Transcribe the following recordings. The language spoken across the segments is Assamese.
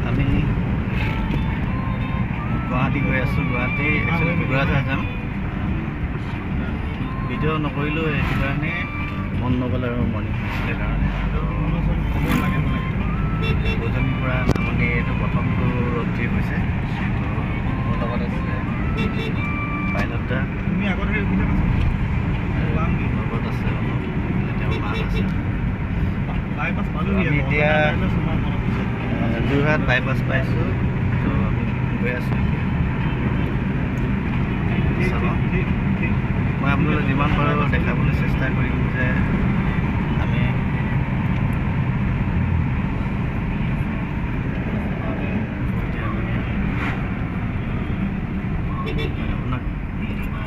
আমি গুৱাহাটী গৈ আছোঁ। গুৱাহাটী একচুৱেলি কোকৰাঝাৰ যাম। ভিডিঅ' নকৰিলোঁ সেইটো কাৰণে, মন নগ'ল আৰু মৰ্ণিং হৈছিলে কাৰণে। আৰু উজনিৰ পৰা নামনি এইটো প্ৰথমটো ৰোড ট্ৰিপ হৈছে। মোৰ লগত আছিলে পাইলট দা, তুমি আগত সেই লগত আছে তেওঁ মাল আছে। বাইপাছ পালোহি আমি এতিয়া যোৰহাট বাইপাছ পাইছোঁ, তো আমি গৈ আছোঁ এতিয়া। মই আপোনালোকে যিমান পাৰোঁ দেখাবলৈ চেষ্টা কৰিম যে আমি আপোনাক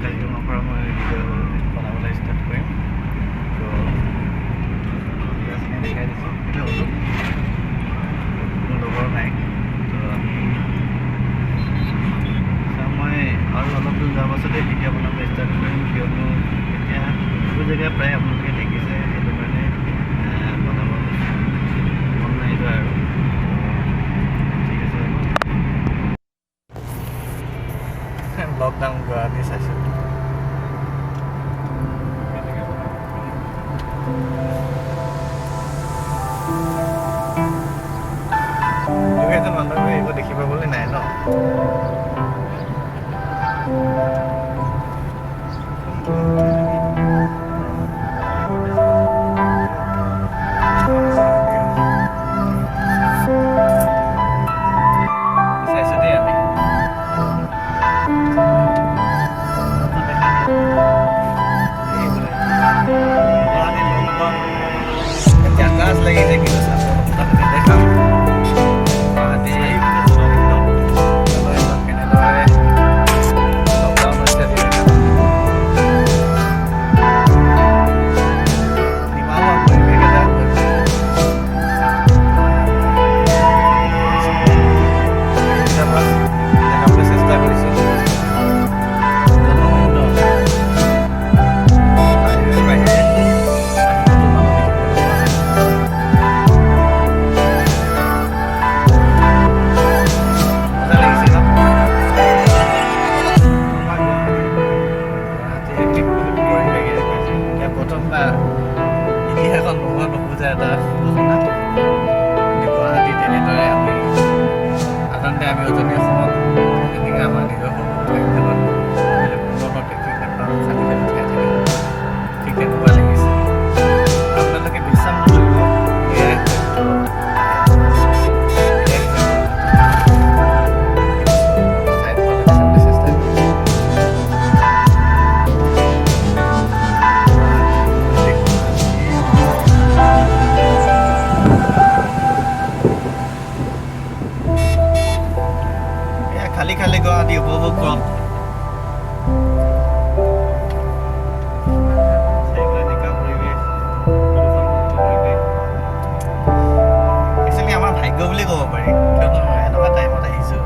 কাজিৰঙাৰ পৰা মই ভিডিঅ' বনাবলৈ ষ্টাৰ্ট কৰিম। তো দেখাই দিছোঁ, কোনো লগৰ নাই। তো আমি মই আৰু অলপ দূৰ যোৱাৰ পাছতে ভিডিঅ' বনাবলৈ ষ্টাৰ্ট কৰিম, কিয়নো এতিয়া বহু জেগা প্ৰায় আপোনালোকে দেখিছে, সেইটো কাৰণে বনাব মন নাই যোৱা আৰু। ঠিক আছে, লকডাউন গুৱাহাটী চাইছোঁ। দুহেজন মানুহে এইবোৰ দেখি পাবলৈ নাই ন। চাইছোঁ দেই আমি জাকাজ লাগিছে, কিন্তু আপোনালোকে দেখাম গুৱাহাটী কেনেদৰে লকডাউন হৈছে। নিমাওৱা পৰিৱেশ এটা দেখাবলৈ চেষ্টা কৰিছোঁ। ইতিহাসত নোহোৱা নোখোজা এটা ঘটনা। গুৱাহাটী তেনেদৰে আমি সাধাৰণতে আমি উজনি অসমত তেনেকৈ আমাৰ নিজৰ ঠাইবিলাকত পুনৰ ট্ৰেফিক নাপাওঁ, খালী খালী ঠাই থাকে, ঠিক তেনেকুৱা লাগিছে। আপোনালোকে বিশ্বাস নকৰিব, এয়াই খালী খালী গুৱাহাটী উপভোগ কৰক। একচুৱেলি আমাৰ ভাগ্য বুলি ক'ব পাৰি, কিয়নো এনেকুৱা টাইমত আহিছোঁ।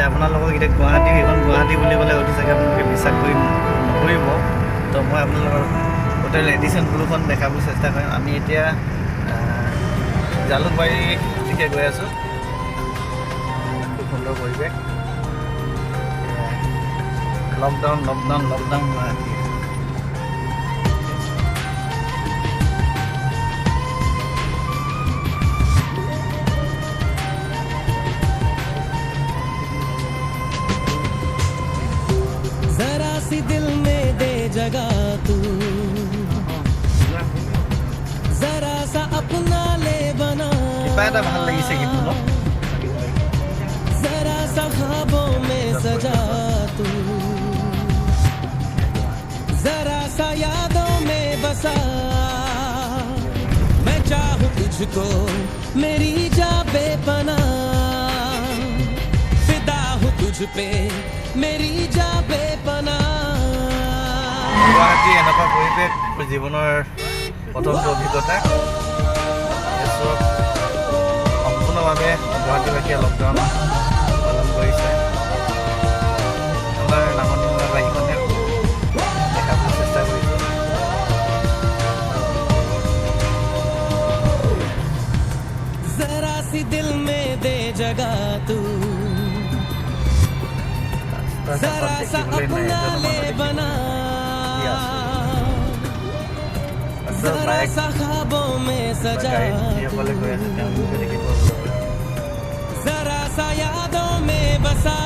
আপোনালোকক এতিয়া গুৱাহাটী, এইখন গুৱাহাটী বুলি ক'লে হয়তো চাগে আপোনালোকে বিশ্বাস কৰি নকৰিব। তো মই আপোনালোকৰ হোটেল এডিশ্যন ব্লুখন দেখাবলৈ চেষ্টা কৰিম। আমি এতিয়া জালুকবাৰী দিশে গৈ আছোঁ। খুব সুন্দৰ পৰিৱেশ। Lockdown lockdown lockdown Guwahati. सी दिल में दे जगह तू, जरा सा अपना ले এটা ভাল লাগিছে কিন্তু ন जरा सा ख्वाबों में सजा तू जरा सा यादों में बसा मैं चाहूं तुझको मेरी जा बेपना फिदा हूं तुझ पे मेरी जा बेपना গুৱাহাটী এনেকুৱা পৰিৱেশ মোৰ জীৱনৰ প্ৰথমটো অভিজ্ঞতা সম্পূৰ্ণভাৱে গুৱাহাটীবাসীয়ে লকডাউন পালন কৰিছে আমাৰ নামনি বাৰীখনে দেখাবলৈ চেষ্টা কৰিছে जरा सी दिल में दे जगह तू जरा सा अपना ले बना जरा सा ख्वाबों में सजा जरा सा यादों में बसा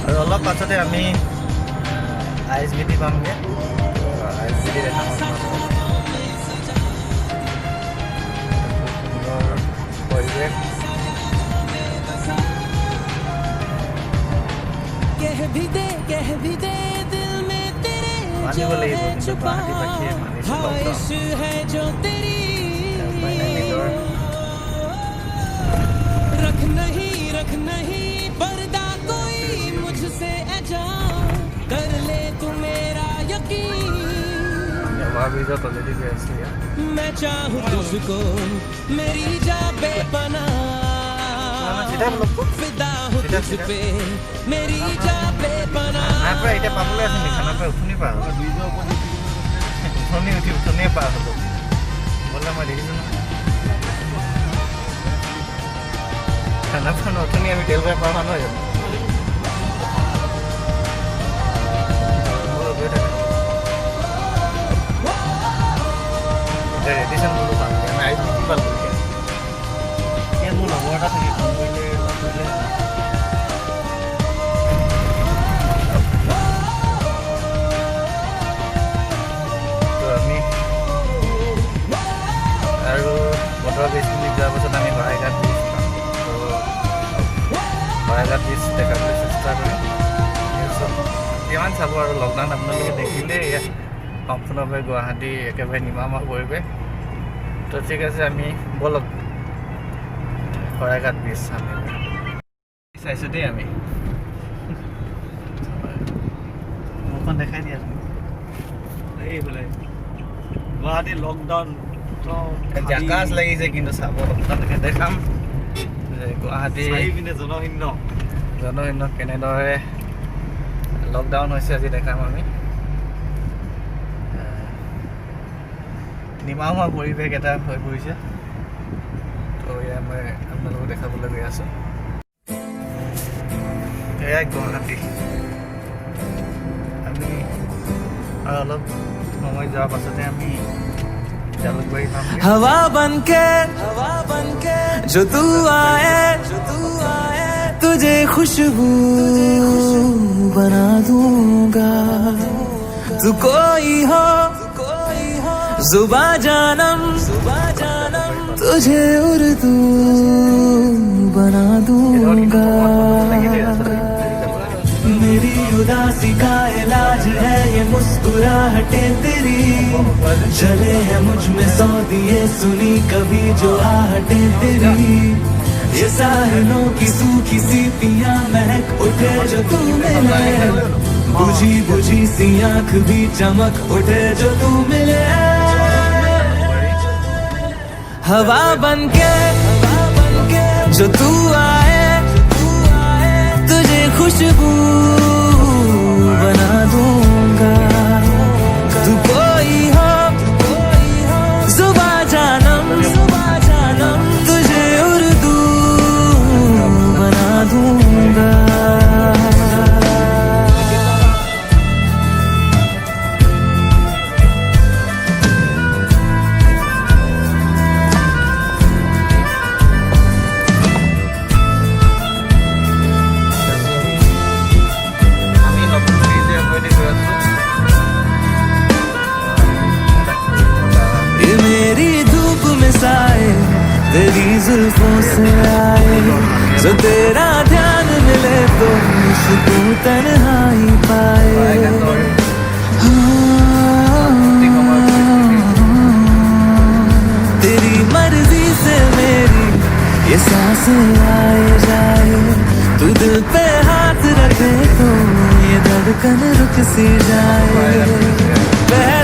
আৰু অলপ পাছতে আমি ISBT পামগৈ ISBT দেখাম সুন্দৰ পৰিৱেশ कह भी दे दिल में तेरे मानिब जो লাগিব है কিন্তু छुपा গুৱাহাটীবাসীয়ে মানিছে ख्वाहिश है जो तेरी रख नहीं पर्दा कोई मुझसे ऐजा कर ले तू मेरा यकीन ব্ৰিজত অলৰেডি গৈ আছোঁ ইয়াত मैं चाहूँ तुझको मेरी जा बेपना চিধা ব্লগটো फिदा हूँ सीधा, तुझ सीधा। पे मेरी जा बेपना খানাৰ পৰা এতিয়া পাবলৈ আছে নেকি খানাৰ পৰা উঠনি পাৰ হ'ল উঠনিয়ে পাৰ হ'লো বোলে মই দেখিছোঁ নহয় খানাৰ পৰা উঠনি আমি তেলবাই পাৰ হোৱা নহয় জানো গৈ থাকে এতিয়া ৰেডিশ্যন বোলো পাম আমি ISBT পালোঁ এতিয়া মোৰ লগৰ এটা থাকি ফোন কৰিলে লগ কৰিলে আৰু 15-20 মিনিট যোৱাৰ পাছত আমি শৰাইঘাট ব্ৰিজ পাম শৰাইঘাট ব্ৰিজ দেখাবলৈ চেষ্টা কৰিম কিমান চাব আৰু লকডাউন আপোনালোকে দেখিলে ইয়াত সম্পূৰ্ণভাৱে গুৱাহাটী একেবাৰে নিমামা পৰিৱেশ তো ঠিক আছে আমি বলক শৰাইঘাট ব্ৰিজ চাম চাইছোঁ দেই আমি মুখখন দেখাই দিয়া এইফালে গুৱাহাটী লকডাউন জাকাজ লাগিছে কিন্তু চাব আপোনালোকে দেখাম যে গুৱাহাটী চাৰিপিনে জনশূন্য কেনেদৰে লকডাউন হৈছে আজি দেখাম আমি নিমামা পৰিৱেশ এটা হৈ পৰিছে তো এয়া মই আপোনালোকক দেখাবলৈ গৈ আছোঁ এয়াই গুৱাহাটী আমি আৰু অলপ সময় যোৱাৰ পাছতে আমি জালুকবাৰী পামগৈ हवा बन के जो तू आए तुझे खुशबू बना दूंगा तू कोई हो जुबा जानम तुझे उर्दू बना दूंगा मेरी उदासी का इलाज है ये मुस्कुराहटें तेरी जले हैं मुझ में सौ दिए सुनी कभी जो आहटें तेरी ये साहनों की सूखी सी पियां महक उठे जो तू मिले बुझी बुझी सी आंख भी चमक उठे जो तू मिले हवा बन के जो तू आए तुझे खुशबू बना दूंगा तू कोई हो जुबा जानम तेरी जुल्फों से आए जो तेरा ध्यान मिले तो सुकून तन्हाई पाए तेरी मर्जी से मेरी ये सांसें आए जाए तू दिल पे हाथ रखे तो ये धड़कन रुक सी जाए